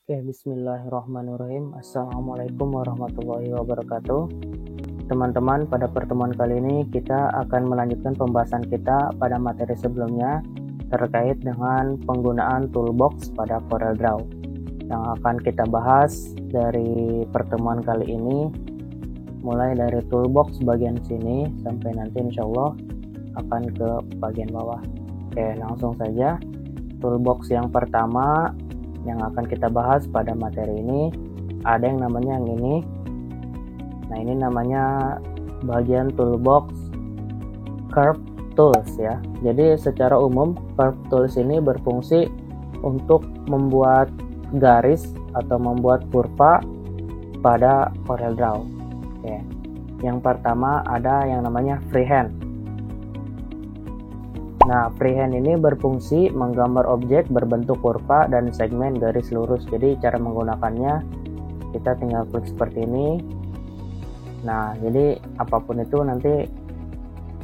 Oke, bismillahirrahmanirrahim. Assalamualaikum warahmatullahi wabarakatuh. Teman-teman, pada pertemuan kali ini kita akan melanjutkan pembahasan kita pada materi sebelumnya terkait dengan penggunaan toolbox pada CorelDRAW. Yang akan kita bahas dari pertemuan kali ini mulai dari toolbox bagian sini sampai nanti insya Allah akan ke bagian bawah. Oke, langsung saja. Toolbox yang pertama yang akan kita bahas pada materi ini ada yang namanya yang ini. Nah, ini namanya bagian toolbox curve tools ya. Jadi secara umum curve tools ini berfungsi untuk membuat garis atau membuat kurva pada CorelDRAW. Oke. Yang pertama ada yang namanya freehand. Nah, freehand ini berfungsi menggambar objek berbentuk kurva dan segmen garis lurus. Jadi cara menggunakannya kita tinggal klik seperti ini. Nah, jadi apapun itu nanti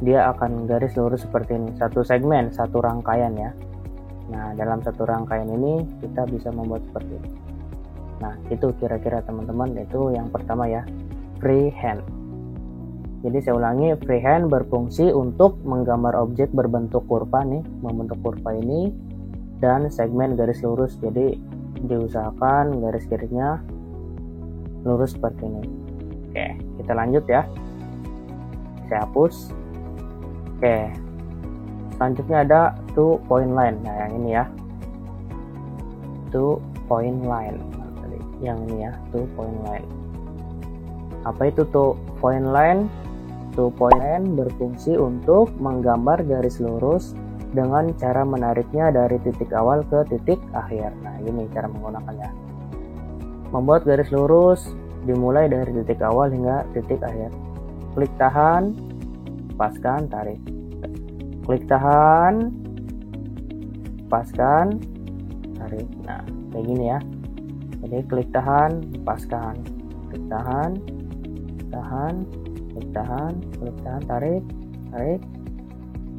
dia akan garis lurus seperti ini. Satu segmen, satu rangkaian ya. Nah, dalam satu rangkaian ini kita bisa membuat seperti ini. Nah, itu kira-kira teman-teman, itu yang pertama ya, freehand. Jadi saya ulangi, freehand berfungsi untuk menggambar objek berbentuk kurva nih, membentuk kurva ini dan segmen garis lurus. Jadi diusahakan garis garisnya lurus seperti ini. Oke, kita lanjut ya. Saya hapus. Oke. Selanjutnya ada two point line. Nah, yang ini ya. Two point line. Nah, tadi yang ini ya, two point line. Apa itu two point line? Two point line berfungsi untuk menggambar garis lurus dengan cara menariknya dari titik awal ke titik akhir. Nah, ini cara menggunakannya. Membuat garis lurus dimulai dari titik awal hingga titik akhir. Klik tahan, lepaskan, tarik. Klik tahan, lepaskan, tarik. Nah, kayak gini ya. Jadi klik tahan, lepaskan. Klik tahan, tahan, klik tahan, tarik.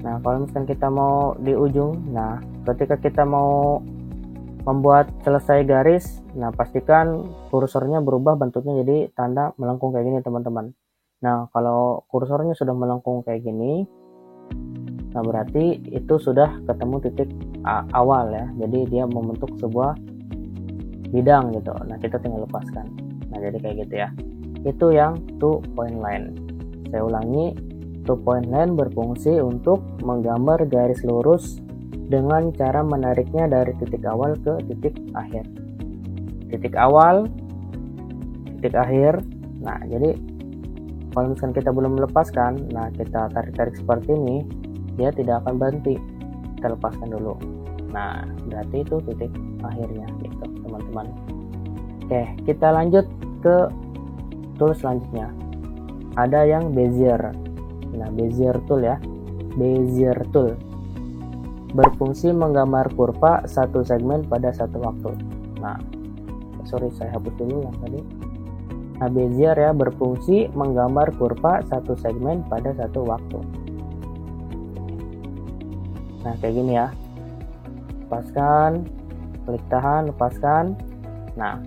Nah, kalau misalkan kita mau di ujung, nah ketika kita mau membuat selesai garis, nah pastikan kursornya berubah bentuknya jadi tanda melengkung kayak gini teman-teman. Nah, kalau kursornya sudah melengkung kayak gini, nah berarti itu sudah ketemu titik awal ya. Jadi dia membentuk sebuah bidang gitu. Nah, kita tinggal lepaskan. Nah, jadi kayak gitu ya. Itu yang two point line. Saya ulangi, two point line berfungsi untuk menggambar garis lurus dengan cara menariknya dari titik awal ke titik akhir. Titik awal, titik akhir. Nah, jadi kalau misalkan kita belum melepaskan, nah kita tarik-tarik seperti ini, dia tidak akan berhenti. Kita lepaskan dulu. Nah, berarti itu titik akhirnya gitu, teman-teman. Oke, kita lanjut ke tool selanjutnya. Ada yang Bezier. Nah, Bezier tool ya. Bezier tool berfungsi menggambar kurva satu segmen pada satu waktu. Nah, sorry saya hapus dulu yang tadi. Nah, Bezier ya berfungsi menggambar kurva satu segmen pada satu waktu. Nah, kayak gini ya. Lepaskan, klik tahan, lepaskan. Nah,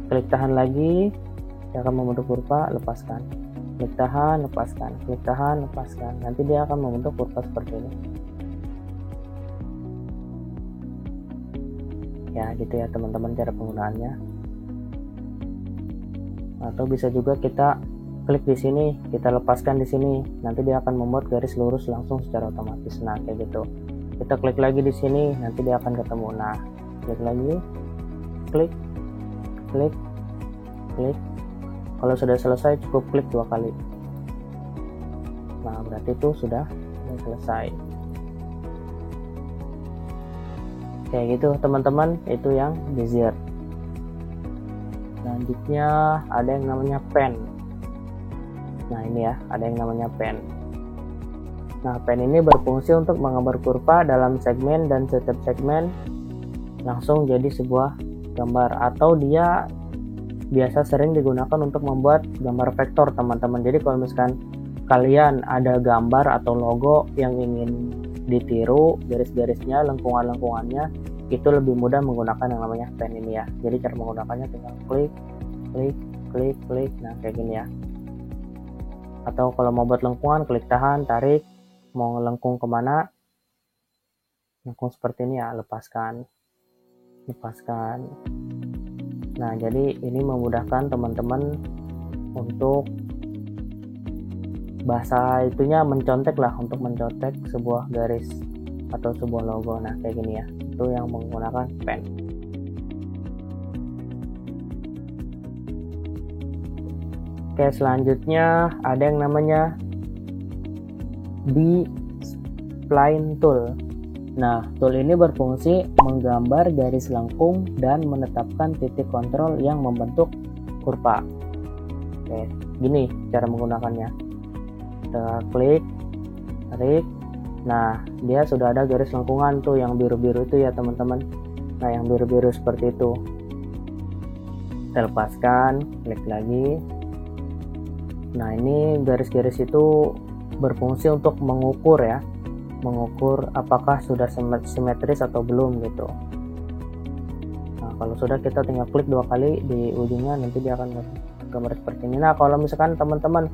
klik tahan lagi, dia akan membentuk kurva, lepaskan. Klik tahan, lepaskan. Klik tahan, lepaskan. Nanti dia akan membentuk kurva seperti ini. Ya, gitu ya teman-teman cara penggunaannya. Atau bisa juga kita klik di sini, kita lepaskan di sini. Nanti dia akan membuat garis lurus langsung secara otomatis. Nah, kayak gitu. Kita klik lagi di sini, nanti dia akan ketemu. Nah, klik lagi. Klik. Klik. Klik. Kalau sudah selesai cukup klik 2 kali. Nah, berarti itu sudah selesai. Kayak gitu teman-teman, itu yang Bezier. Selanjutnya ada yang namanya pen. Nah, ini ya, ada yang namanya pen. Nah, pen ini berfungsi untuk menggambar kurva dalam segmen dan setiap segmen langsung jadi sebuah gambar, atau dia biasa sering digunakan untuk membuat gambar vektor teman-teman. Jadi kalau misalkan kalian ada gambar atau logo yang ingin ditiru garis-garisnya, lengkungan-lengkungannya, itu lebih mudah menggunakan yang namanya pen ini ya. Jadi cara menggunakannya tinggal klik, klik, klik, klik. Nah kayak gini ya. Atau kalau mau buat lengkungan, klik tahan, tarik. Mau lengkung kemana? Lengkung seperti ini ya, lepaskan, lepaskan. Nah jadi ini memudahkan teman-teman untuk bahasa itunya mencontek lah, untuk mencontek sebuah garis atau sebuah logo. Nah kayak gini ya, itu yang menggunakan pen. Oke, selanjutnya ada yang namanya B-Spline Tool. Nah, tool ini berfungsi menggambar garis lengkung dan menetapkan titik kontrol yang membentuk kurva. Oke, gini cara menggunakannya. Kita klik, tarik. Nah, dia sudah ada garis lengkungan tuh yang biru-biru itu ya teman-teman. Nah, yang biru-biru seperti itu. Kita lepaskan, klik lagi. Nah, ini garis-garis itu berfungsi untuk mengukur ya. Mengukur apakah sudah simetris atau belum gitu. Nah, kalau sudah kita tinggal klik 2 kali di ujungnya, nanti dia akan gambar seperti ini. Nah, kalau misalkan teman-teman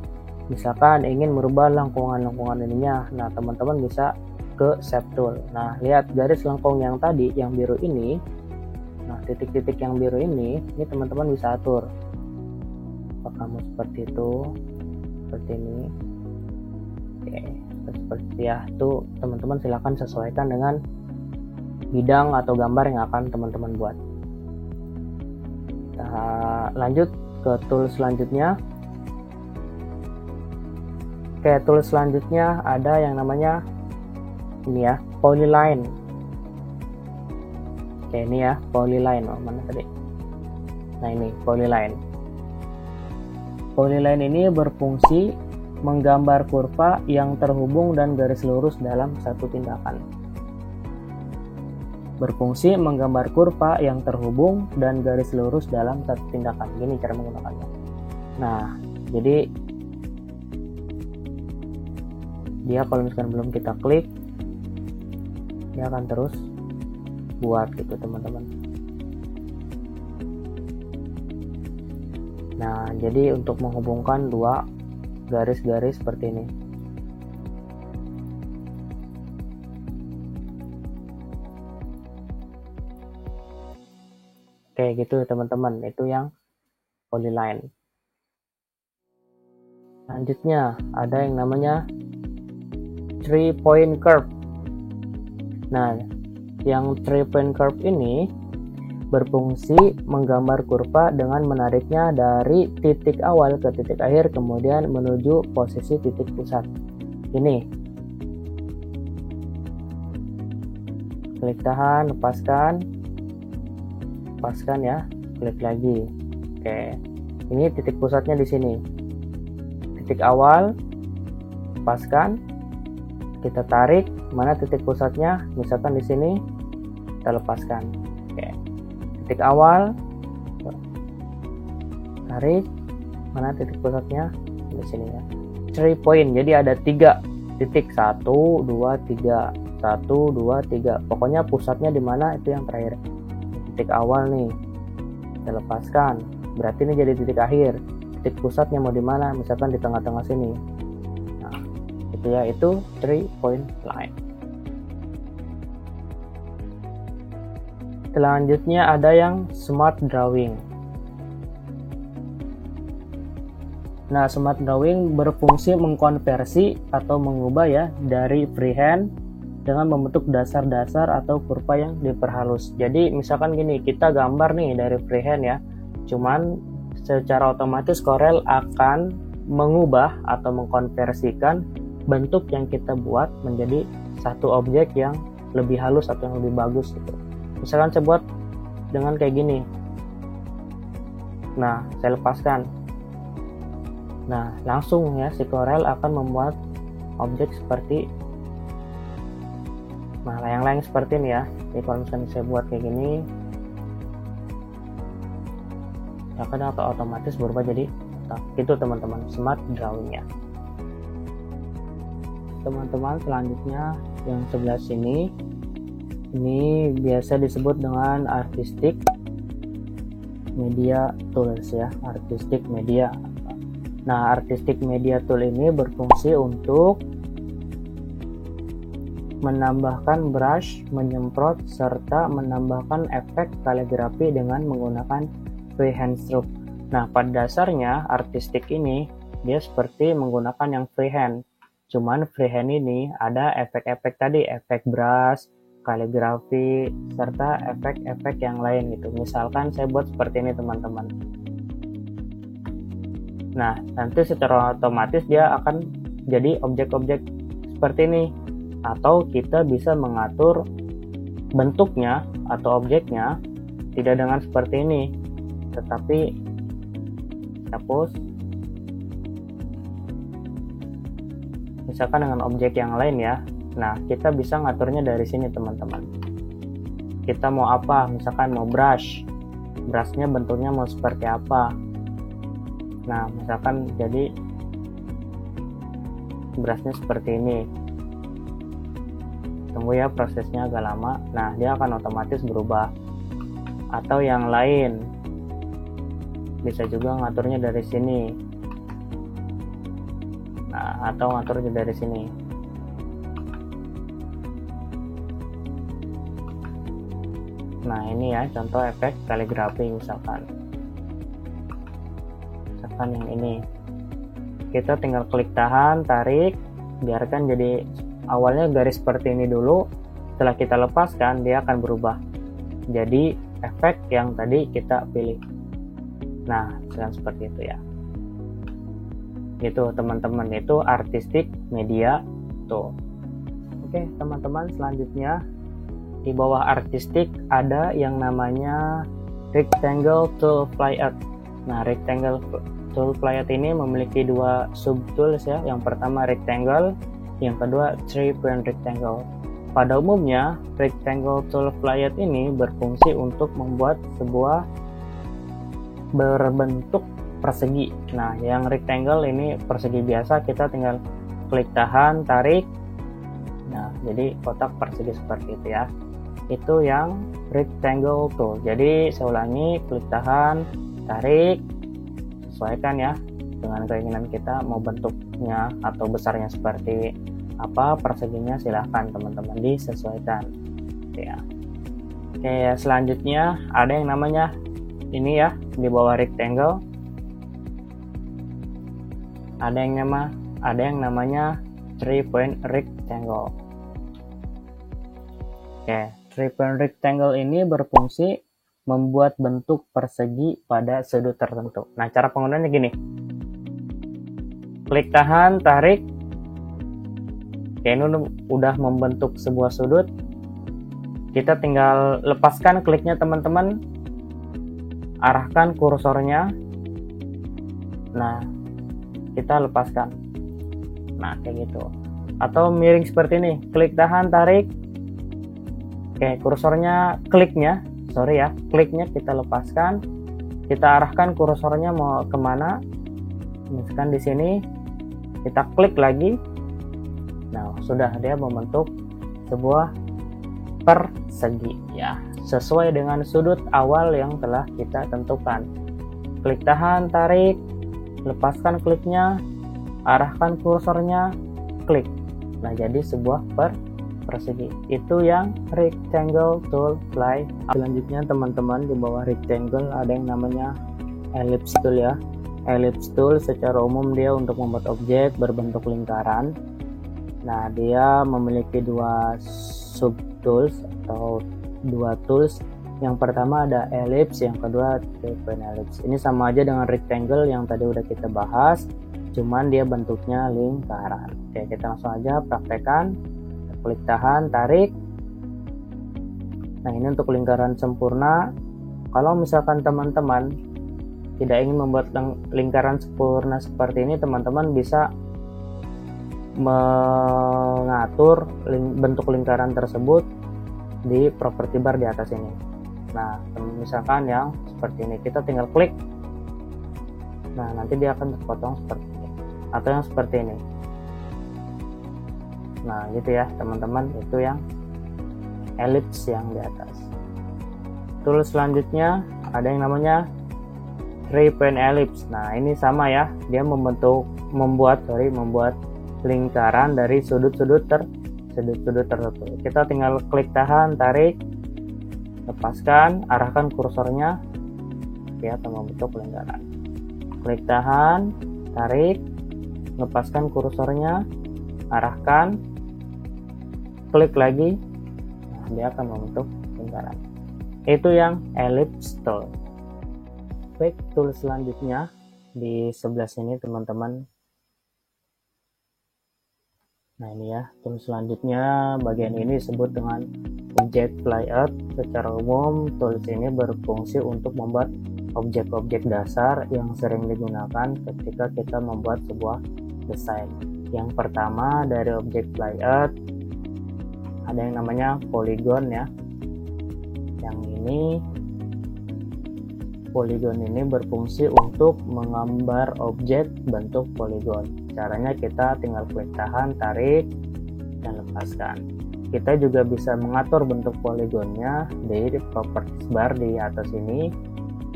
misalkan ingin merubah lengkungan-lengkungan ininya, nah teman-teman bisa ke shape tool. Nah, lihat garis lengkung yang tadi yang biru ini. Nah, titik-titik yang biru ini teman-teman bisa atur. Apakah mau seperti itu, seperti ini. Oke, seperti ya, tuh teman-teman silahkan sesuaikan dengan bidang atau gambar yang akan teman-teman buat. Kita lanjut ke tool selanjutnya. Oke, tool selanjutnya ada yang namanya ini ya, polyline. Oke, ini ya, polyline. Oh, mana tadi? Nah, ini polyline. Polyline ini berfungsi menggambar kurva yang terhubung dan garis lurus dalam satu tindakan. Berfungsi menggambar kurva yang terhubung dan garis lurus dalam satu tindakan. Gini cara menggunakannya. Nah, jadi dia kalau misalkan belum kita klik, dia akan terus buat gitu teman-teman. Nah, jadi untuk menghubungkan dua garis-garis seperti ini. Oke, gitu teman-teman. Itu yang polyline. Selanjutnya ada yang namanya 3-point curve. Nah, yang 3-point curve ini berfungsi menggambar kurva dengan menariknya dari titik awal ke titik akhir, kemudian menuju posisi titik pusat. Ini. Klik tahan, lepaskan. Lepaskan ya. Klik lagi. Oke. Ini titik pusatnya di sini. Titik awal, lepaskan. Kita tarik, mana titik pusatnya? Misalkan di sini, kita lepaskan. Oke. Titik awal, tarik, mana titik pusatnya? Di sini ya. 3 point, jadi ada 3 titik, 1, 2, 3, 1, 2, 3. Pokoknya pusatnya di mana itu yang terakhir. Titik awal nih, kita lepaskan. Berarti ini jadi titik akhir. Titik pusatnya mau di mana? Misalkan di tengah-tengah sini. Nah, itu ya, itu 3-point line. Selanjutnya ada yang smart drawing. Nah, smart drawing berfungsi mengkonversi atau mengubah ya dari freehand dengan membentuk dasar-dasar atau kurva yang diperhalus. Jadi misalkan gini, kita gambar nih dari freehand ya, cuman secara otomatis Corel akan mengubah atau mengkonversikan bentuk yang kita buat menjadi satu objek yang lebih halus atau yang lebih bagus gitu. Misalkan saya buat dengan kayak gini. Nah, saya lepaskan. Nah, langsung ya si Corel akan membuat objek seperti layang-layang seperti ini ya. Jadi kalau misalkan saya buat kayak gini, akan otomatis berubah jadi itu teman-teman, smart drawing ya. Teman-teman, selanjutnya yang sebelah sini Ini biasa disebut dengan artistic media tools ya, artistic media. Nah, artistic media tool ini berfungsi untuk menambahkan brush, menyemprot, serta menambahkan efek kaligrafi dengan menggunakan freehand stroke. Nah, pada dasarnya artistic ini dia seperti menggunakan yang freehand. Cuman freehand ini ada efek-efek tadi, efek brush, kaligrafi, serta efek-efek yang lain gitu. Misalkan saya buat seperti ini teman-teman. Nah, nanti secara otomatis dia akan jadi objek-objek seperti ini. Atau kita bisa mengatur bentuknya atau objeknya tidak dengan seperti ini, tetapi hapus misalkan dengan objek yang lain ya. Nah, kita bisa ngaturnya dari sini teman-teman. Kita mau apa, misalkan mau brushnya bentuknya mau seperti apa. Nah, misalkan jadi brushnya seperti ini, tunggu ya, prosesnya agak lama. Nah, dia akan otomatis berubah. Atau yang lain bisa juga ngaturnya dari sini. Nah, atau ngaturnya dari sini. Nah, ini ya contoh efek kaligrafi misalkan yang ini. Kita tinggal klik tahan, tarik, biarkan jadi awalnya garis seperti ini dulu. Setelah kita lepaskan, dia akan berubah jadi efek yang tadi kita pilih. Nah, seperti itu ya. Itu teman-teman, itu artistic media tool. Oke teman-teman, selanjutnya di bawah artistic ada yang namanya rectangle tool flyout. Nah, rectangle tool flyout ini memiliki dua subtools ya. Yang pertama rectangle, yang kedua 3-point rectangle. Pada umumnya rectangle tool flyout ini berfungsi untuk membuat sebuah berbentuk persegi. Nah, yang rectangle ini persegi biasa, kita tinggal klik tahan, tarik. Nah, jadi kotak persegi seperti itu ya. Itu yang rectangle tool. Jadi saya ulangi, klik tahan, tarik, sesuaikan ya dengan keinginan kita, mau bentuknya atau besarnya seperti apa, perseginya silahkan teman-teman disesuaikan ya. Oke, selanjutnya ada yang namanya ini ya, di bawah rectangle ada yang namanya 3-point rectangle. Oke, 3-point rectangle ini berfungsi membuat bentuk persegi pada sudut tertentu. Nah, cara penggunaannya gini. Klik tahan, tarik. Oke, ini udah membentuk sebuah sudut. Kita tinggal lepaskan kliknya teman-teman. Arahkan kursornya. Nah, kita lepaskan. Nah, kayak gitu. Atau miring seperti ini. Klik tahan, tarik. Oke, kursornya, kliknya kita lepaskan. Kita arahkan kursornya mau kemana. Misalkan di sini. Kita klik lagi. Nah, sudah dia membentuk sebuah persegi ya, sesuai dengan sudut awal yang telah kita tentukan. Klik tahan, tarik, lepaskan kliknya, arahkan kursornya, klik. Nah, jadi sebuah persegi. Itu yang rectangle tool fly. Selanjutnya teman-teman, di bawah rectangle ada yang namanya ellipse tool ya. Ellipse tool secara umum dia untuk membuat objek berbentuk lingkaran. Nah, dia memiliki dua subtools atau dua tools. Yang pertama ada ellipse, yang kedua 3-point ellipse. Ini sama aja dengan rectangle yang tadi udah kita bahas, cuman dia bentuknya lingkaran. Oke, kita langsung aja praktekkan. Klik tahan, tarik. Nah, ini untuk lingkaran sempurna. Kalau misalkan teman-teman tidak ingin membuat lingkaran sempurna seperti ini, teman-teman bisa mengatur bentuk lingkaran tersebut di property bar di atas ini. Nah, misalkan yang seperti ini, kita tinggal klik. Nah, nanti dia akan terpotong seperti ini, atau yang seperti ini. Nah, gitu ya teman-teman, itu yang ellipse yang di atas. Tools selanjutnya ada yang namanya 3-point ellipse. Nah, ini sama ya, dia membuat lingkaran dari sudut-sudut tertentu. Kita tinggal klik tahan, tarik, lepaskan, arahkan kursornya ya, atau membentuk lingkaran. Klik tahan, tarik, lepaskan kursornya, arahkan, klik lagi, nah, dia akan membentuk lingkaran. Itu yang ellipse tool. Baik, tool selanjutnya di sebelah sini teman-teman. Nah, ini ya, tool selanjutnya bagian ini disebut dengan object layout. Secara umum, tools ini berfungsi untuk membuat objek-objek dasar yang sering digunakan ketika kita membuat sebuah desain. Yang pertama dari object layout ada yang namanya polygon ya. Yang ini polygon ini berfungsi untuk menggambar objek bentuk polygon. Caranya kita tinggal klik tahan, tarik, dan lepaskan. Kita juga bisa mengatur bentuk polygonnya di properties bar di atas ini.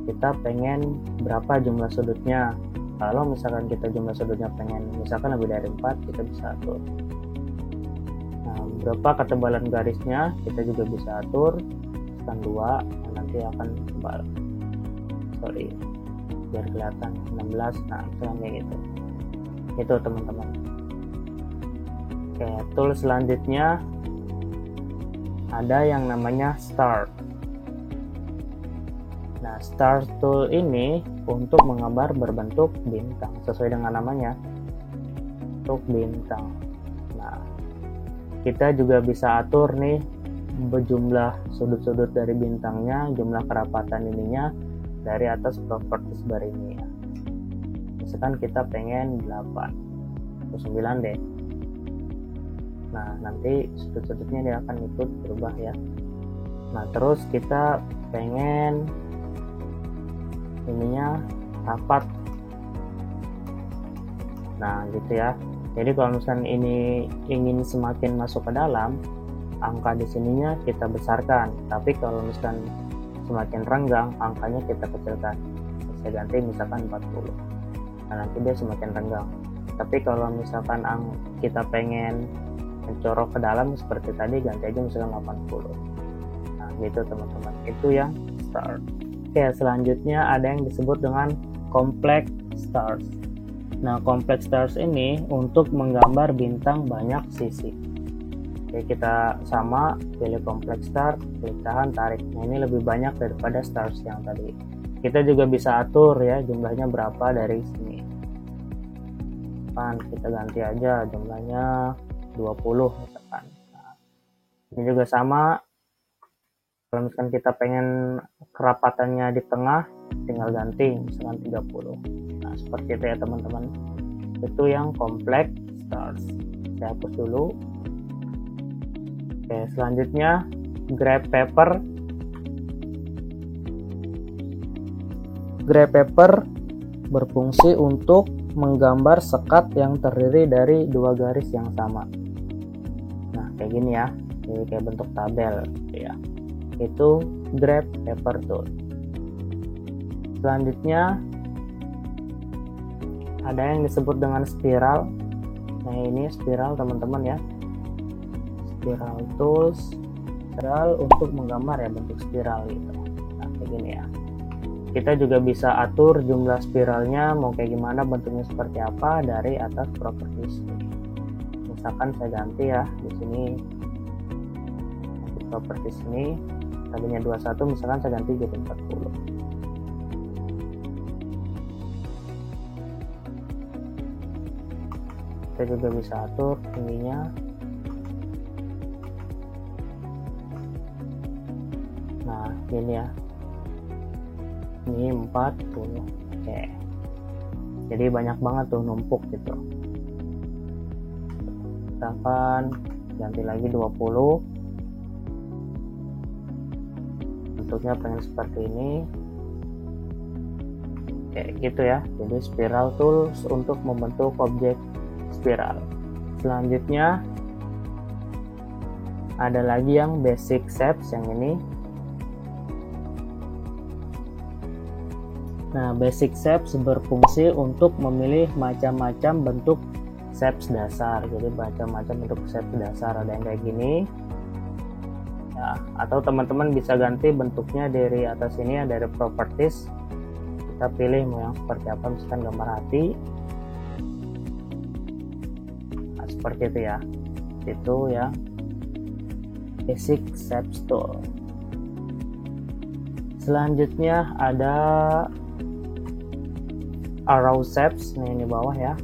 Kita pengen berapa jumlah sudutnya. Kalau misalkan kita jumlah sudutnya pengen misalkan lebih dari 4, kita bisa atur. Nah, berapa ketebalan garisnya kita juga bisa atur. Misalkan 2, nanti akan tebal. Biar kelihatan 16. Nah, kayak gitu. Itu teman-teman. Oke, tool selanjutnya ada yang namanya start. Nah, start tool ini untuk menggambar berbentuk bintang sesuai dengan namanya, bentuk bintang. Nah, kita juga bisa atur nih berjumlah sudut-sudut dari bintangnya, jumlah kerapatan ininya dari atas properties bar ini ya. Misalkan kita pengen 8 atau 9 deh. Nah, nanti sudut-sudutnya dia akan ikut berubah ya. Nah, terus kita pengen ininya rapat. Nah, gitu ya. Jadi kalau misalkan ini ingin semakin masuk ke dalam, angka di sininya kita besarkan. Tapi kalau misalkan semakin renggang, angkanya kita kecilkan. Saya ganti misalkan 40. Nah, nanti dia semakin renggang. Tapi kalau misalkan kita pengen mencorok ke dalam seperti tadi, ganti aja misalkan 80. Nah, gitu teman-teman. Itu yang start. Oke, selanjutnya ada yang disebut dengan complex stars. Nah, complex stars ini untuk menggambar bintang banyak sisi. Oke, kita sama pilih complex star, klik tahan, tarik. Nah, ini lebih banyak daripada stars yang tadi. Kita juga bisa atur ya jumlahnya berapa dari sini. Kan kita ganti aja jumlahnya 20 misalkan. Nah, ini juga sama. Kalau misalkan kita pengen kerapatannya di tengah, tinggal ganti misalkan 30. Nah, seperti itu ya teman-teman. Itu yang complex stars. Saya hapus dulu. Oke, selanjutnya graph paper. Graph paper berfungsi untuk menggambar sekat yang terdiri dari dua garis yang sama. Nah, kayak gini ya. Jadi kayak bentuk tabel ya. Itu graph paper tool. Selanjutnya ada yang disebut dengan spiral. Nah, ini spiral teman-teman ya. Spiral tools, spiral untuk menggambar ya bentuk spiral gitu. Nah, kayak gini ya. Kita juga bisa atur jumlah spiralnya mau kayak gimana, bentuknya seperti apa dari atas properties. Misalkan saya ganti ya di sini properties ini tadinya 21, misalkan saya ganti jadi 40. Kita juga bisa atur tingginya. Nah, ini ya. Ini 40. Oke. Jadi banyak banget tuh numpuk gitu. Kita akan ganti lagi 20. Bentuknya pengen seperti ini. Oke, gitu ya. Jadi spiral tools untuk membentuk objek spiral. Selanjutnya Ada lagi yang basic shapes yang ini. Nah, basic shapes berfungsi untuk memilih macam-macam bentuk shapes dasar. Jadi macam-macam bentuk shapes dasar, ada yang kayak gini. Ya, atau teman-teman bisa ganti bentuknya dari atas ini ya, dari properties. Kita pilih mau yang seperti apa, misalkan gambar hati. Nah, seperti itu ya. Itu ya basic shapes tool. Selanjutnya ada arrow shapes, nih di bawah ya.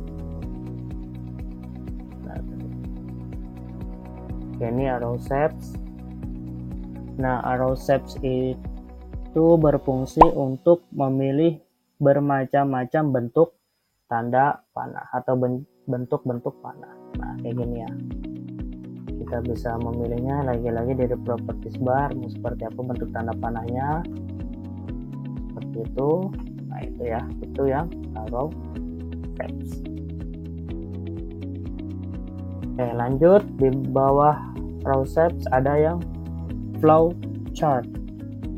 Ini arrow shapes. Nah, arrow shapes itu berfungsi untuk memilih bermacam-macam bentuk tanda panah atau bentuk-bentuk panah. Nah, kayak gini ya. Kita bisa memilihnya lagi-lagi dari properties bar, seperti apa bentuk tanda panahnya. Seperti itu. Nah, itu ya, itu yang arrow shapes. Oke, lanjut di bawah arrow shapes ada yang flow chart.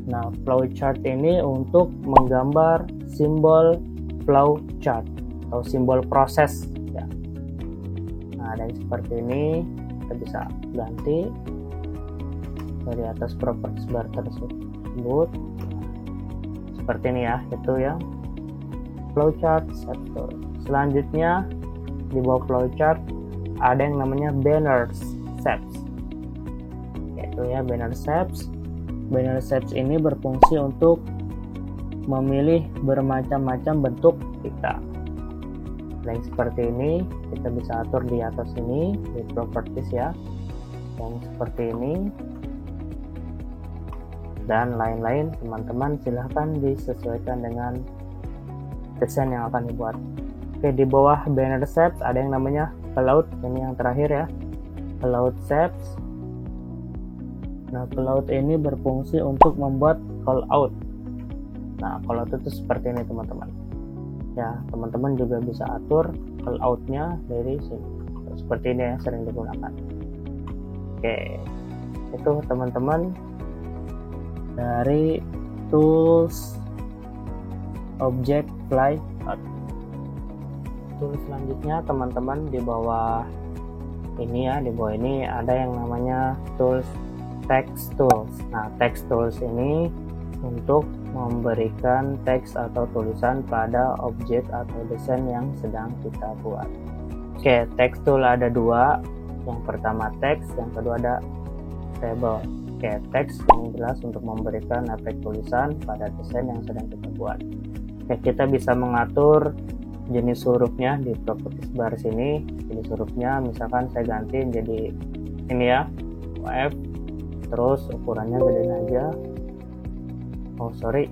Nah, flow chart ini untuk menggambar simbol flow chart atau simbol proses ya. Nah, ada yang seperti ini, kita bisa ganti dari atas properties bar tersebut. Seperti ini ya, itu ya flowchart sector. Selanjutnya di bawah flowchart ada yang namanya banner shapes. Yaitu ya banner shapes. Banner shapes ini berfungsi untuk memilih bermacam-macam bentuk kita. Yang seperti ini kita bisa atur di atas ini di properties ya. Yang seperti ini dan lain-lain, teman-teman silahkan disesuaikan dengan desain yang akan dibuat. Oke, di bawah banner shapes ada yang namanya cloud, ini yang terakhir ya, cloud shapes. Nah, cloud ini berfungsi untuk membuat call out. Nah, call out itu seperti ini teman-teman ya, teman-teman juga bisa atur call outnya dari sini seperti ini ya, sering digunakan. Oke, itu teman-teman dari tools object flyout. Tools selanjutnya teman-teman di bawah ini ya, di bawah ini ada yang namanya tools text tools. Nah, text tools ini untuk memberikan teks atau tulisan pada objek atau desain yang sedang kita buat. Oke, text tool ada dua. Yang pertama teks, yang kedua ada table. Oke, teks ini jelas untuk memberikan efek tulisan pada desain yang sedang kita buat. Oke, kita bisa mengatur jenis hurufnya di properties bar sini. Jenis hurufnya misalkan saya ganti jadi ini ya, F, terus ukurannya gedein aja. Oh sorry,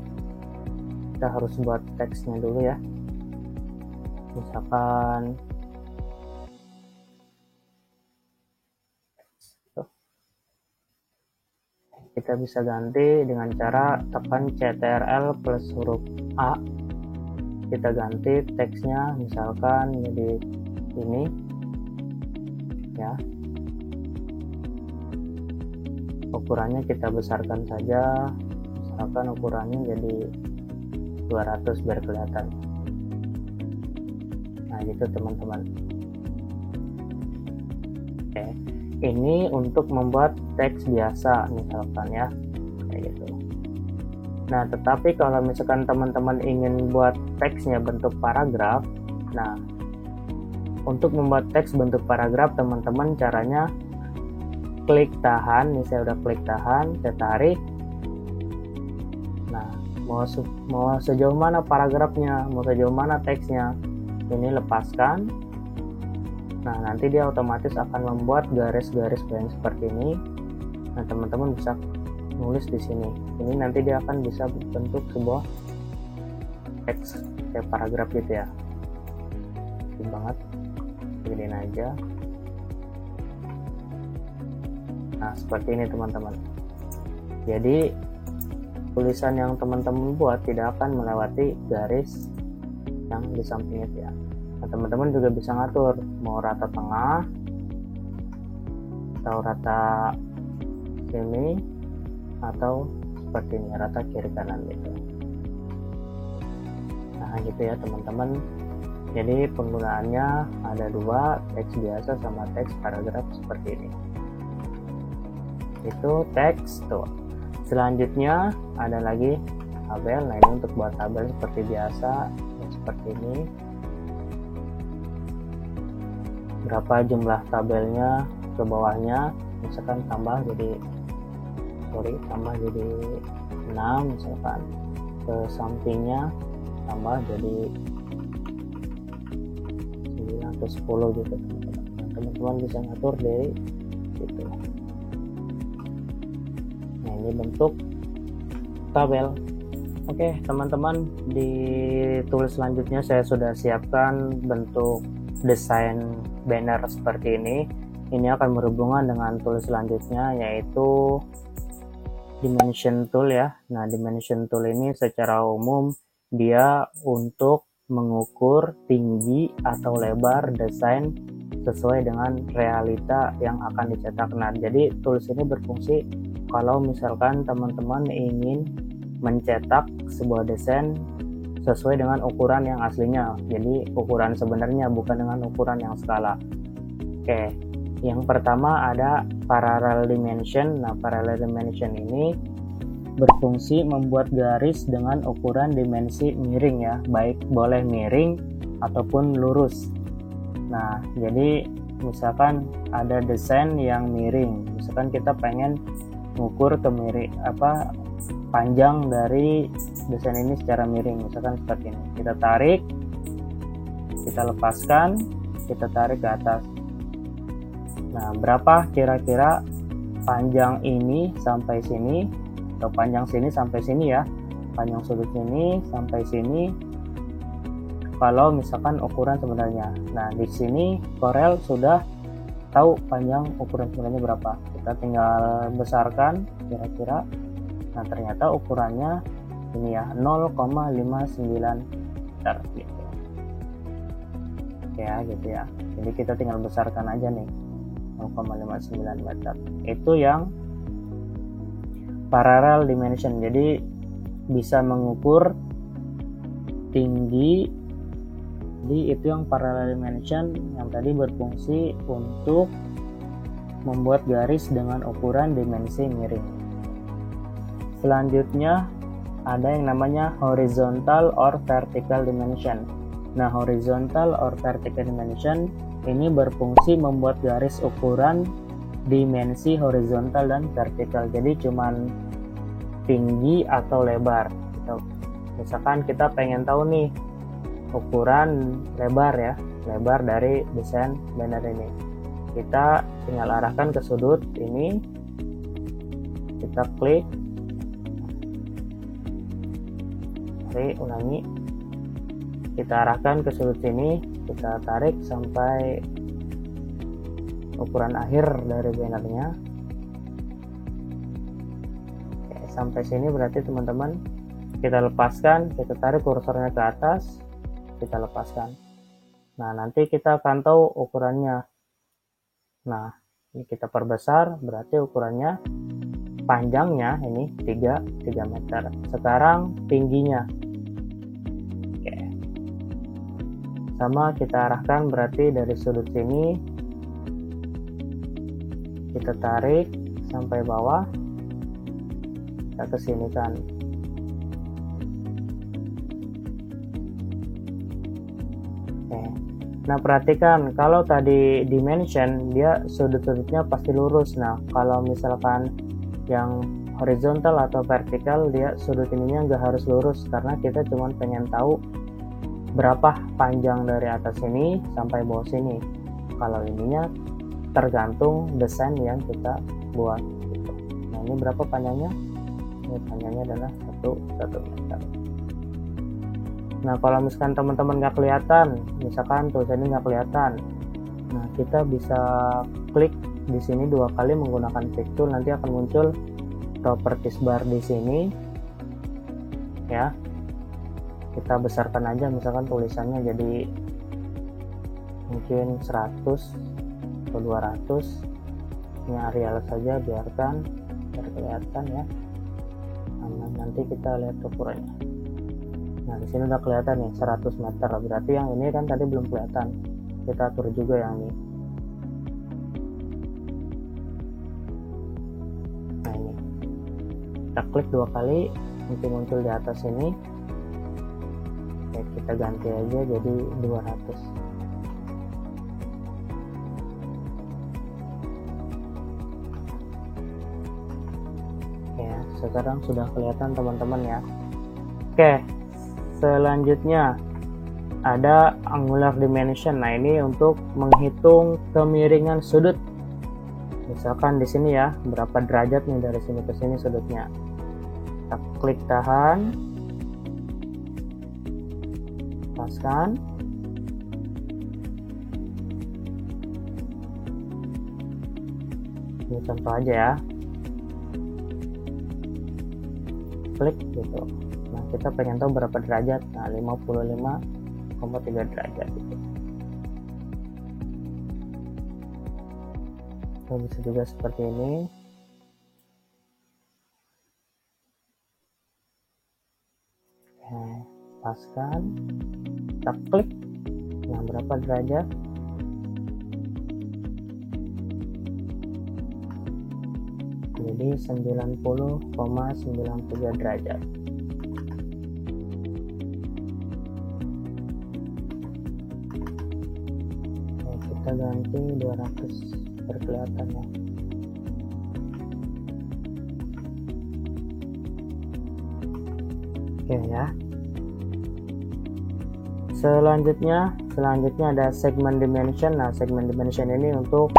kita harus buat teksnya dulu ya. Misalkan kita bisa ganti dengan cara tekan CTRL plus huruf A. Kita ganti teksnya misalkan jadi ini ya. Ukurannya kita besarkan saja, misalkan ukurannya jadi 200 biar kelihatan. Nah gitu teman-teman. Oke, ini untuk membuat teks biasa misalkan ya, kayak gitu. Nah, tetapi kalau misalkan teman-teman ingin buat teksnya bentuk paragraf, nah untuk membuat teks bentuk paragraf teman-teman caranya klik tahan. Ini saya udah klik tahan, saya tarik. Nah, mau sejauh mana paragrafnya, mau sejauh mana teksnya, ini lepaskan. Nah, nanti dia otomatis akan membuat garis-garis yang seperti ini. Nah, teman-teman bisa nulis di sini. Ini nanti dia akan bisa bentuk sebuah teks kayak paragraf gitu ya. Kecil banget, gedein aja. Nah, seperti ini teman-teman. Jadi tulisan yang teman-teman buat tidak akan melewati garis yang di samping itu ya. Nah, teman-teman juga bisa ngatur mau rata tengah atau rata ini atau seperti ini, rata kiri kanan gitu. Nah gitu ya teman-teman. Jadi penggunaannya ada dua, teks biasa sama teks paragraf seperti ini. Itu teks tuh. Selanjutnya ada lagi tabel. Nah ini untuk buat tabel seperti biasa, seperti ini. Berapa jumlah tabelnya ke bawahnya, misalkan tambah jadi 6 misalkan, ke sampingnya tambah jadi 9 atau 10 gitu teman-teman bisa ngatur dari situ. Nah ini bentuk tabel. Oke teman-teman, di tools selanjutnya saya sudah siapkan bentuk desain banner seperti ini. Ini akan berhubungan dengan tool selanjutnya, yaitu dimension tool ya. Nah dimension tool ini secara umum dia untuk mengukur tinggi atau lebar desain sesuai dengan realita yang akan dicetak. Nah jadi tools ini berfungsi kalau misalkan teman-teman ingin mencetak sebuah desain sesuai dengan ukuran yang aslinya, jadi ukuran sebenarnya, bukan dengan ukuran yang skala. Oke, yang pertama ada parallel dimension. Nah parallel dimension ini berfungsi membuat garis dengan ukuran dimensi miring ya, baik boleh miring ataupun lurus. Nah jadi misalkan ada desain yang miring, misalkan kita pengen mengukur panjang dari desain ini secara miring, misalkan seperti ini. Kita tarik, kita lepaskan, kita tarik ke atas. Nah berapa kira-kira panjang ini sampai sini, atau panjang sini sampai sini ya, panjang sudut sini sampai sini, kalau misalkan ukuran sebenarnya. Nah di sini Corel sudah tahu panjang ukuran sebenarnya berapa, kita tinggal besarkan kira-kira. Nah ternyata ukurannya ini ya, 0,59 meter gitu ya, gitu ya. Jadi kita tinggal besarkan aja nih, 0,59 meter. Itu yang parallel dimension, jadi bisa mengukur tinggi. Jadi itu yang parallel dimension yang tadi berfungsi untuk membuat garis dengan ukuran dimensi miring. Selanjutnya ada yang namanya horizontal or vertical dimension. Nah horizontal or vertical dimension ini berfungsi membuat garis ukuran dimensi horizontal dan vertikal, jadi cuman tinggi atau lebar gitu. Misalkan kita pengen tahu nih ukuran lebar ya, lebar dari desain banner ini, kita tinggal arahkan ke sudut ini, kita klik, ulangi, kita arahkan ke sudut sini, kita tarik sampai ukuran akhir dari bannernya. Oke, sampai sini berarti teman-teman, kita lepaskan, kita tarik kursornya ke atas, kita lepaskan. Nah nanti kita akan tahu ukurannya. Nah ini kita perbesar, berarti ukurannya, panjangnya ini 3 meter. Sekarang tingginya, oke, sama kita arahkan, berarti dari sudut sini kita tarik sampai bawah, kita kesinikan. Nah perhatikan, kalau tadi dimension dia sudut-sudutnya pasti lurus. Nah kalau misalkan yang horizontal atau vertikal, dia sudut ininya nggak harus lurus, karena kita cuma pengen tahu berapa panjang dari atas ini sampai bawah sini. Kalau ininya tergantung desain yang kita buat gitu. Nah ini berapa panjangnya? Ini panjangnya adalah 1 meter. Nah kalau misalkan teman-teman nggak kelihatan, misalkan tulisan ini nggak kelihatan, nah kita bisa klik di sini 2 kali menggunakan pick tool, nanti akan muncul properties bar di sini ya. Kita besarkan aja, misalkan tulisannya jadi mungkin 100 atau 200, ini Arial saja, biarkan. biar kelihatan ya. Nah, nanti kita lihat ukurannya. Nah, di sini udah kelihatan nih 100 meter, berarti yang ini kan tadi belum kelihatan. Kita atur juga yang ini. Nah, ini kita klik 2 kali, muncul di atas ini. Oke, kita ganti aja jadi 200. Ya, sekarang sudah kelihatan teman-teman ya. Oke, selanjutnya ada angular dimension. Nah, ini untuk menghitung kemiringan sudut. Misalkan di sini ya, berapa derajat nih dari sini ke sini sudutnya. Kita klik tahan, lepaskan. Ini contoh aja ya. Klik gitu. Nah, kita pengen tahu berapa derajat. Nah, 55,3 derajat gitu. Nah, bisa juga seperti ini. Oke, lepaskan. Kita klik. Nah, berapa derajat? Jadi 90,93 derajat. Oke, kita ganti 200 berkelihatan ya. Oke ya. Selanjutnya ada segment dimension. Nah, segment dimension ini untuk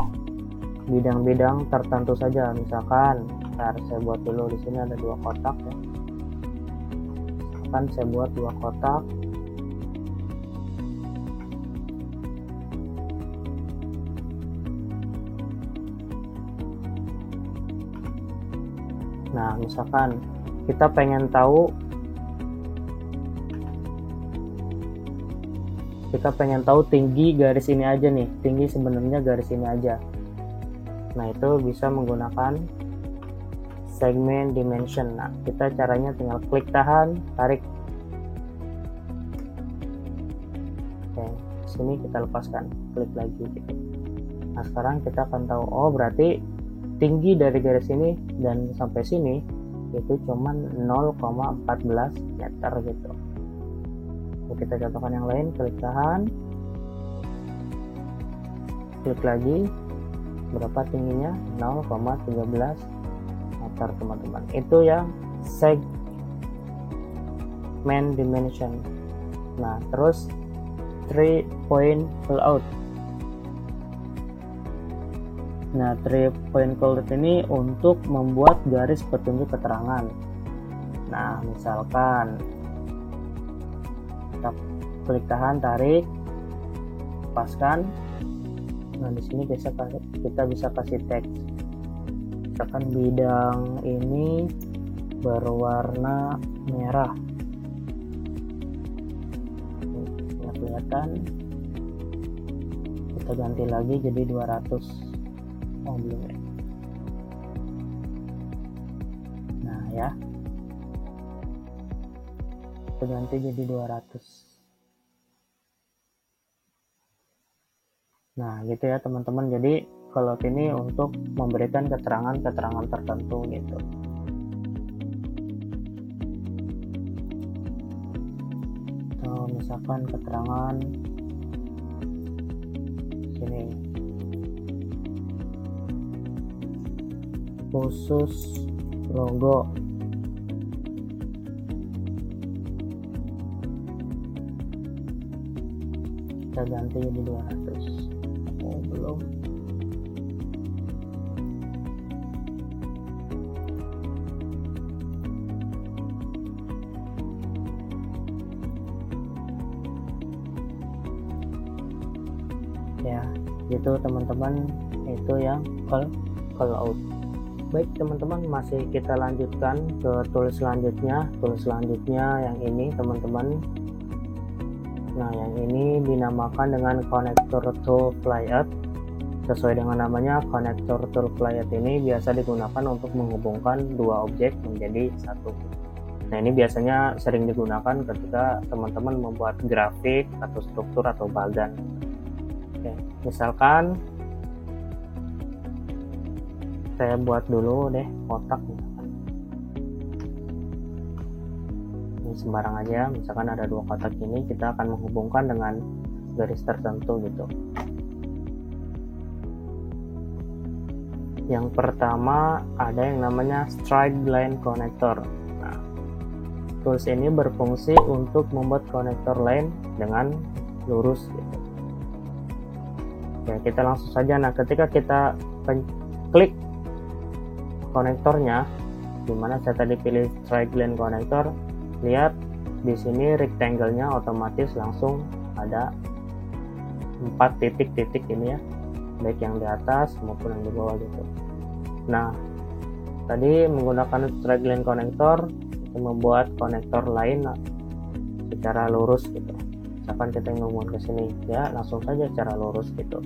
bidang-bidang tertentu saja. Misalkan, saya buat dulu di sini ada 2 kotak ya. Misalkan saya buat 2 kotak. Nah, misalkan kita pengen tahu tinggi garis ini aja nih, tinggi sebenarnya garis ini aja. Nah, itu bisa menggunakan segment dimension. Nah, kita caranya tinggal klik tahan, tarik. Oke, sini kita lepaskan, klik lagi gitu. Nah, sekarang kita akan tahu, oh berarti tinggi dari garis ini dan sampai sini itu cuman 0,14 meter gitu. Oke, kita contohkan yang lain, klik tahan, klik lagi. Berapa tingginya? 0,13 meter teman-teman. Itu yang segment dimension. Nah, terus 3 point callout. Nah, 3 point callout ini untuk membuat garis petunjuk keterangan. Nah, misalkan kita klik tahan, tarik, lepaskan. Nah, di sini kita bisa kasih teks. Misalkan bidang ini berwarna merah. Ini kelihatan. Kita ganti lagi jadi 200. Oh, belum ya. Nah, ya. Kita ganti jadi 200. Nah, gitu ya teman-teman. Jadi kalau ini untuk memberikan keterangan-keterangan tertentu gitu. Atau misalkan keterangan sini khusus logo. Kita ganti jadi 200. Belum. Ya, gitu teman-teman, itu yang call out. Baik teman-teman, masih kita lanjutkan ke tool selanjutnya. Tool selanjutnya yang ini teman-teman. Nah, yang ini dinamakan dengan connector to flyout. Sesuai dengan namanya, konektor tool plate ini biasa digunakan untuk menghubungkan dua objek menjadi satu. Nah, ini biasanya sering digunakan ketika teman-teman membuat grafik atau struktur atau bagan. Oke, misalkan saya buat dulu deh kotak misalkan. Ini sembarang aja, misalkan ada dua kotak ini, kita akan menghubungkan dengan garis tertentu gitu. Yang pertama ada yang namanya straight line connector. Nah, tools ini berfungsi untuk membuat konektor line dengan lurus gitu. Oke, kita langsung saja. Nah, ketika kita klik konektornya, dimana saya tadi pilih straight line connector, lihat di sini rectangle-nya otomatis langsung ada 4 titik-titik ini ya, baik yang di atas maupun yang di bawah gitu. Nah, tadi menggunakan straight line connector untuk membuat konektor lain secara lurus gitu. Misalkan kita ngomong ke sini, ya langsung saja secara lurus gitu.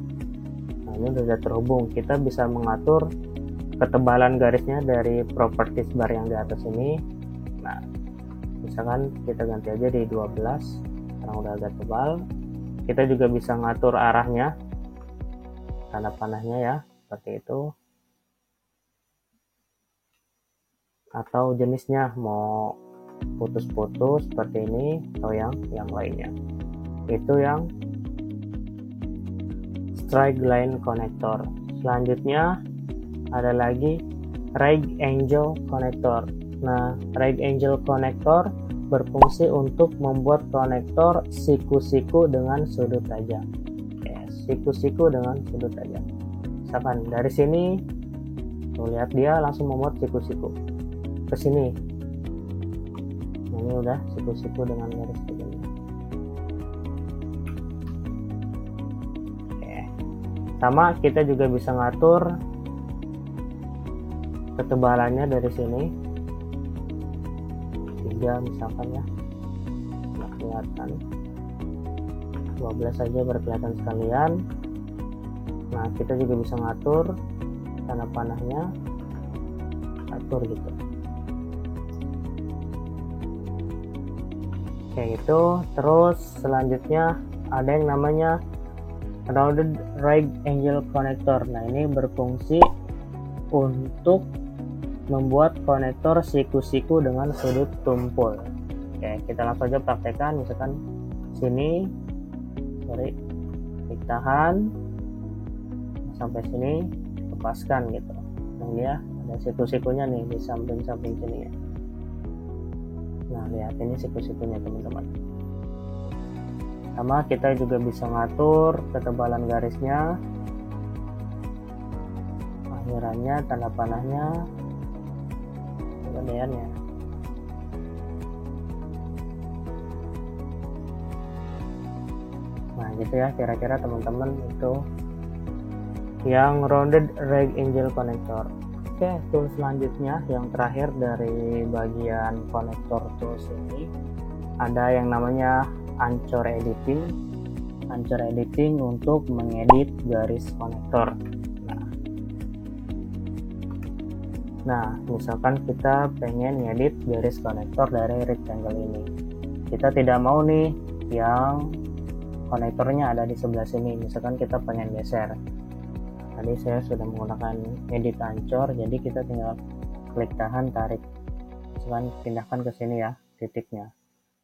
Nah, ini sudah terhubung. Kita bisa mengatur ketebalan garisnya dari properties bar yang di atas ini. Nah, misalkan kita ganti aja di 12 karena udah agak tebal. Kita juga bisa ngatur arahnya, tanda panahnya ya, seperti itu. Atau jenisnya mau putus-putus seperti ini atau yang lainnya. Itu yang straight line connector. Selanjutnya ada lagi right angle connector. Nah, right angle connector berfungsi untuk membuat konektor siku-siku dengan sudut tajam. Siku-siku dengan sudut tajam. Misalkan dari sini, tuh lihat dia langsung membuat siku-siku ke sini. Nah, ini udah siku-siku dengan garis tajamnya. Oke. Sama kita juga bisa ngatur ketebalannya dari sini. 3 misalkan ya, nggak kelihatan, 12 saja berkelihatan sekalian. Nah, kita juga bisa ngatur tanda panahnya, atur gitu. Kayak gitu. Terus selanjutnya ada yang namanya rounded right angle connector. Nah, ini berfungsi untuk membuat konektor siku-siku dengan sudut tumpul. Oke, kita langsung aja praktekkan. Misalkan sini, klik tahan sampai sini, lepaskan gitu. Nah, dia ada siku-sikunya nih di samping-samping sini ya. Nah, lihat ini siku-sikunya teman-teman. Sama kita juga bisa ngatur ketebalan garisnya, akhirannya, tanda panahnya, kegedeannya. Nah, gitu ya kira-kira teman-teman, itu yang rounded right angle connector. Oke, tool selanjutnya yang terakhir dari bagian konektor tools ini ada yang namanya Anchor editing. Anchor editing untuk mengedit garis konektor. Nah, misalkan kita pengen ngedit garis konektor dari rectangle ini. Kita tidak mau nih yang konektornya ada di sebelah sini. Misalkan kita pengen geser. Tadi saya sudah menggunakan edit Anchor, jadi kita tinggal klik tahan, tarik. Misalkan pindahkan ke sini ya, titiknya.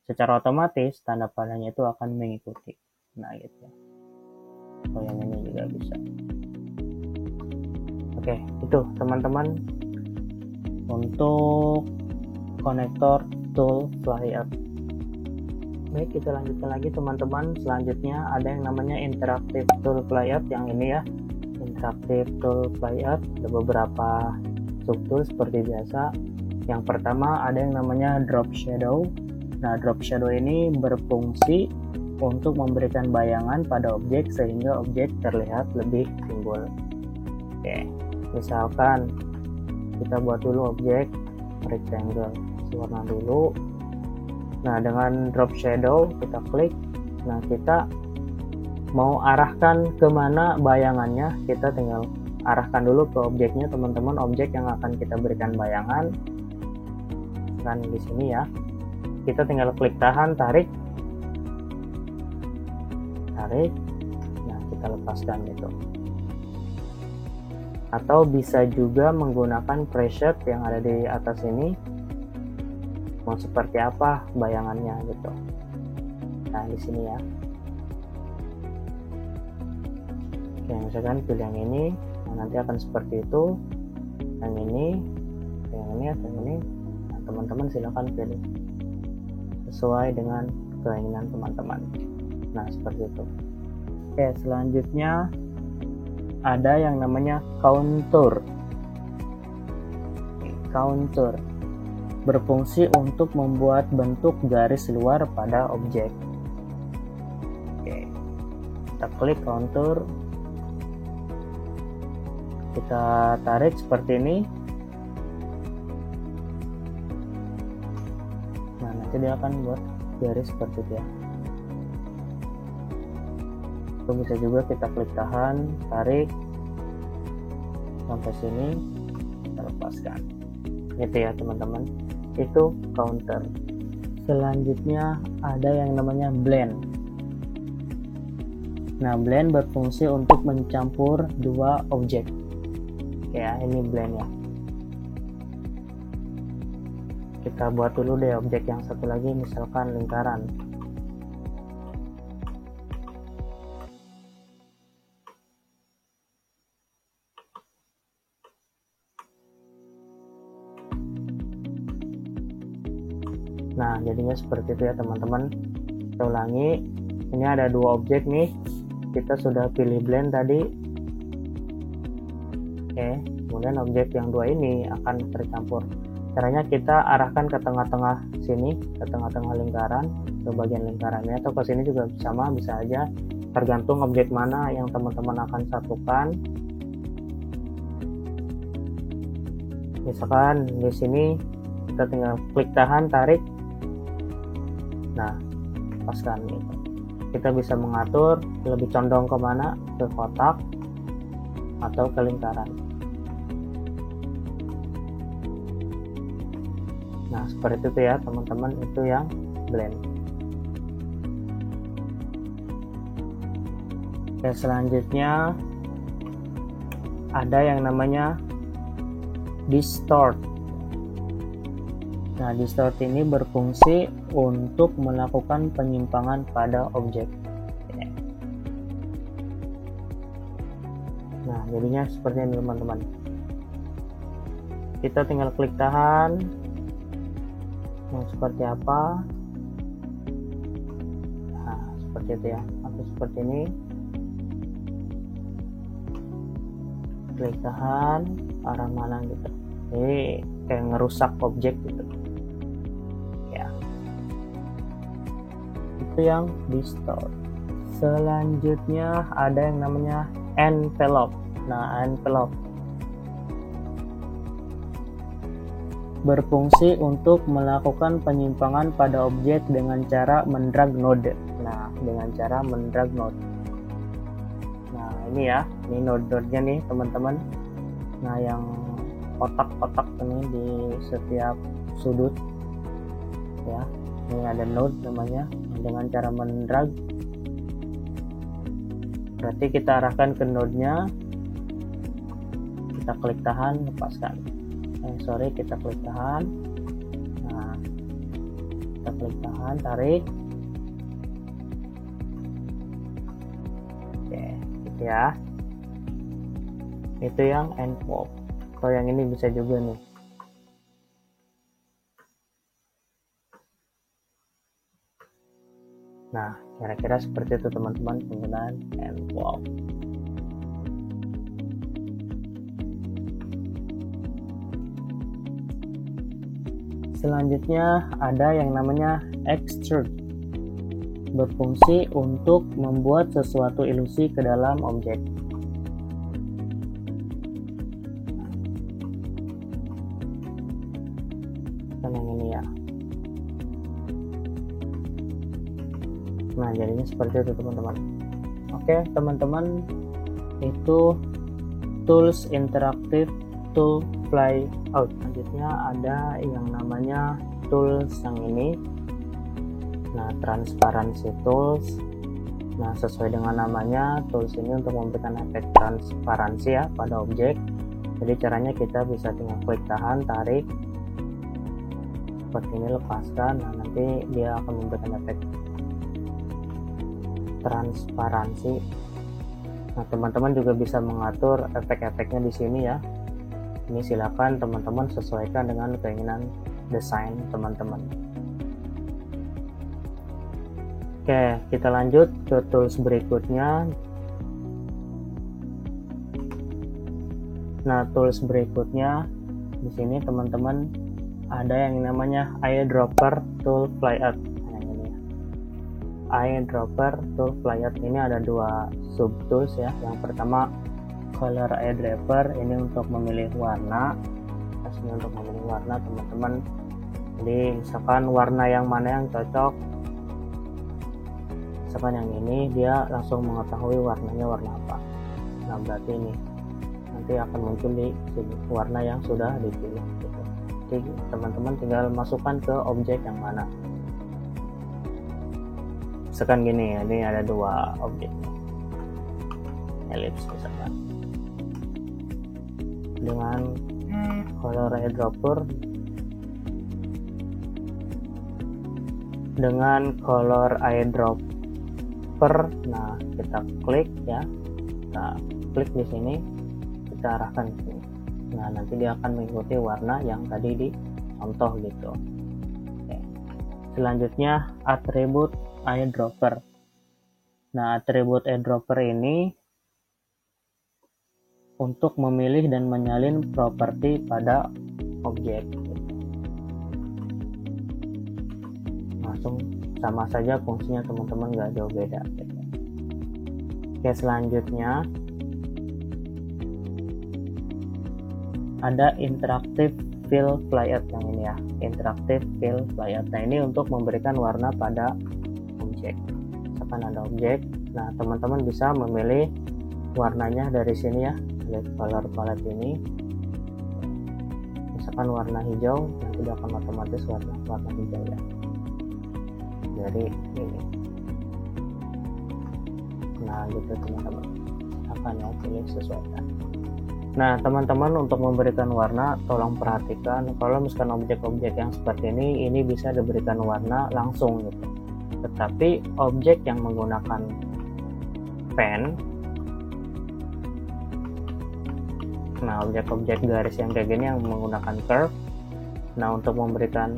Secara otomatis tanda panahnya itu akan mengikuti. Nah, gitu. Oh, yang ini juga bisa. Oke, itu teman-teman untuk konektor tool flyout. Baik, kita lanjutkan lagi teman-teman. Selanjutnya ada yang namanya interactive tool flyout. Yang ini ya, interactive tool flyout ada beberapa subtool seperti biasa. Yang pertama ada yang namanya drop shadow. Nah, drop shadow ini berfungsi untuk memberikan bayangan pada objek sehingga objek terlihat lebih timbul. Oke, misalkan kita buat dulu objek rectangle, warna dulu. Nah, dengan drop shadow kita klik. Nah, kita mau arahkan kemana bayangannya, kita tinggal arahkan dulu ke objeknya teman-teman, objek yang akan kita berikan bayangan. Kan di sini ya, kita tinggal klik tahan, tarik, nah kita lepaskan gitu. Atau bisa juga menggunakan preset yang ada di atas ini, mau seperti apa bayangannya gitu. Nah di sini ya. Oke, misalkan pilih yang ini, nah, nanti akan seperti itu. Yang ini, atau yang ini. Nah, teman-teman silakan pilih sesuai dengan keinginan teman-teman. Nah seperti itu. Oke, selanjutnya ada yang namanya contour. Contour berfungsi untuk membuat bentuk garis luar pada objek. Oke, kita klik contour, kita tarik seperti ini. Nah nanti dia akan buat garis seperti itu ya. Itu bisa juga kita klik tahan, tarik sampai sini, kita lepaskan. Itu ya teman-teman, itu counter. Selanjutnya ada yang namanya blend. Nah blend berfungsi untuk mencampur dua objek. Ya ini blend ya. Kita buat dulu deh objek yang satu lagi, misalkan lingkaran. Nah jadinya seperti itu ya teman-teman. Kita ulangi, ini ada dua objek nih, kita sudah pilih blend tadi. Oke, kemudian objek yang dua ini akan tercampur. Caranya kita arahkan ke tengah-tengah sini, ke tengah-tengah lingkaran, ke bagian lingkarannya, atau ke sini juga sama, bisa aja, tergantung objek mana yang teman-teman akan satukan. Misalkan di sini kita tinggal klik tahan, tarik, nah lepaskan gitu. Kita bisa mengatur lebih condong kemana, ke kotak atau ke lingkaran. Nah seperti itu ya teman-teman, itu yang blend. Oke, selanjutnya ada yang namanya distort. Nah distort ini berfungsi untuk melakukan penyimpangan pada objek. Nah jadinya seperti ini teman-teman, kita tinggal klik tahan, mau seperti apa, nah seperti itu ya, atau seperti ini, klik tahan, arah mana gitu, jadi kayak ngerusak objek gitu ya. Itu yang distort. Selanjutnya ada yang namanya envelope. Nah envelope berfungsi untuk melakukan penyimpangan pada objek dengan cara mendrag node. Nah dengan cara mendrag node. Nah ini ya, ini node-nodenya nih teman-teman. Nah yang kotak-kotak ini di setiap sudut ya, ini ada node namanya. Dengan cara mendrag, berarti kita arahkan ke node-nya, kita klik tahan, lepaskan. Kita klik tahan, nah kita klik tahan, tarik. Oke gitu ya, itu yang envelope. Kalau yang ini bisa juga nih. Nah kira-kira seperti itu teman-teman penggunaan envelope. Selanjutnya ada yang namanya extrude, berfungsi untuk membuat sesuatu ilusi ke dalam objek. Dan yang ini ya. Nah jadinya seperti itu teman-teman. Oke teman-teman, itu tools interactive tool flyout. Selanjutnya ada yang namanya tools yang ini. Nah, transparency tools. Nah, sesuai dengan namanya, tools ini untuk memberikan efek transparansi ya pada objek. Jadi caranya kita bisa tinggal klik tahan, tarik seperti ini, lepaskan. Nah, nanti dia akan memberikan efek transparansi. Nah, teman-teman juga bisa mengatur efek-efeknya di sini ya. Ini silakan teman-teman sesuaikan dengan keinginan desain teman-teman. Oke, kita lanjut ke tools berikutnya. Nah, tools berikutnya di sini teman-teman ada yang namanya eyedropper tool flyout. Nah, ini ya. Eyedropper tool flyout ini ada dua sub tools ya. Yang pertama color eyedropper, ini untuk memilih warna. Ini untuk memilih warna teman-teman. Jadi misalkan warna yang mana yang cocok, misalkan yang ini, dia langsung mengetahui warnanya warna apa. Nah, berarti ini nanti akan muncul di sini warna yang sudah dipilih gitu. Jadi teman-teman tinggal masukkan ke objek yang mana. Misalkan gini ya, ini ada dua objek, ellipse misalkan, dengan color eyedropper, nah kita klik ya, kita klik di sini, kita arahkan ke sini. Nah, nanti dia akan mengikuti warna yang tadi dicontoh gitu. Oke. Selanjutnya atribut eyedropper. Nah, atribut eyedropper ini untuk memilih dan menyalin properti pada objek. Langsung sama saja fungsinya teman-teman, nggak jauh beda gitu. Oke, selanjutnya ada interactive fill flyout yang ini ya, interactive fill flyout. Nah, ini untuk memberikan warna pada objek. Misalkan ada objek, nah teman-teman bisa memilih warnanya dari sini ya, lihat color palette ini. Misalkan warna hijau, nanti dia akan otomatis warna hijau ya. Jadi ini. Nah, gitu teman-teman. Akan ya, pilih sesuaikan. Nah, teman-teman untuk memberikan warna, tolong perhatikan kalau misalkan objek-objek yang seperti ini bisa diberikan warna langsung gitu. Tetapi objek yang menggunakan pen, nah objek-objek garis yang kayak gini yang menggunakan curve, nah untuk memberikan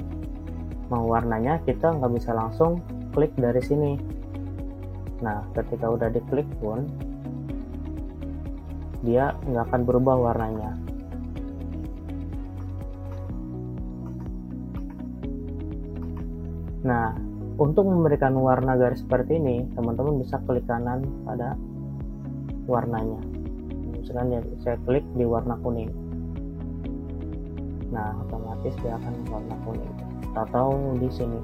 warnanya kita nggak bisa langsung klik dari sini. Nah, ketika udah diklik pun dia nggak akan berubah warnanya. Nah, untuk memberikan warna garis seperti ini, teman-teman bisa klik kanan pada warnanya. Misalkan ya, saya klik di warna kuning. Nah, otomatis dia akan warna kuning. Atau di sini.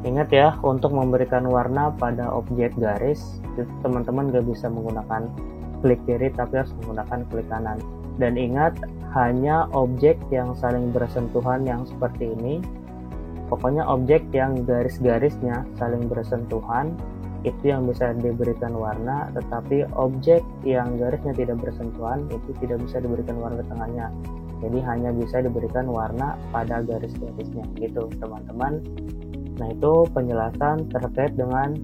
Ingat ya, untuk memberikan warna pada objek garis, teman-teman nggak bisa menggunakan klik kiri, tapi harus menggunakan klik kanan. Dan ingat, hanya objek yang saling bersentuhan yang seperti ini, pokoknya objek yang garis-garisnya saling bersentuhan, itu yang bisa diberikan warna, tetapi objek yang garisnya tidak bersentuhan, itu tidak bisa diberikan warna tengahnya. Jadi hanya bisa diberikan warna pada garis-garisnya, gitu teman-teman. Nah, itu penjelasan terkait dengan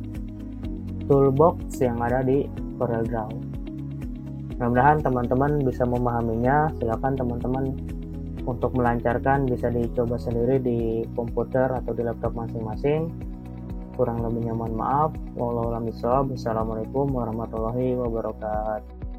toolbox yang ada di CorelDRAW. Mudah-mudahan teman-teman bisa memahaminya. Silakan teman-teman untuk melancarkan bisa dicoba sendiri di komputer atau di laptop masing-masing. Kurang lebihnya mohon maaf. Wassalamualaikum warahmatullahi wabarakatuh.